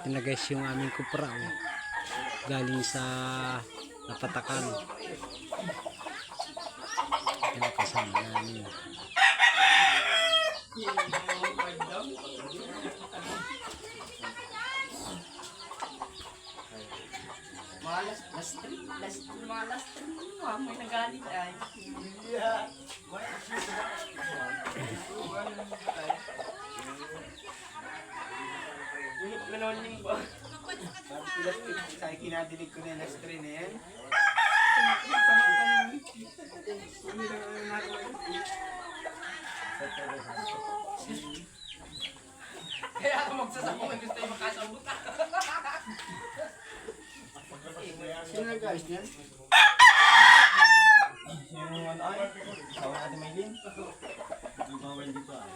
Ito na guys yung aming kupra, oh. Galing sa napatakan. Yan kasama namin. Last three, may nagalit ay. Manoling ba? Sa kinadilig ko na yung last train na yan. Kaya ako magsasabong ay gusto yung makasabot. Sino nag-ayos niyan? Yung ano ay? Sawa natin Maylin? Yung bawal dito ah.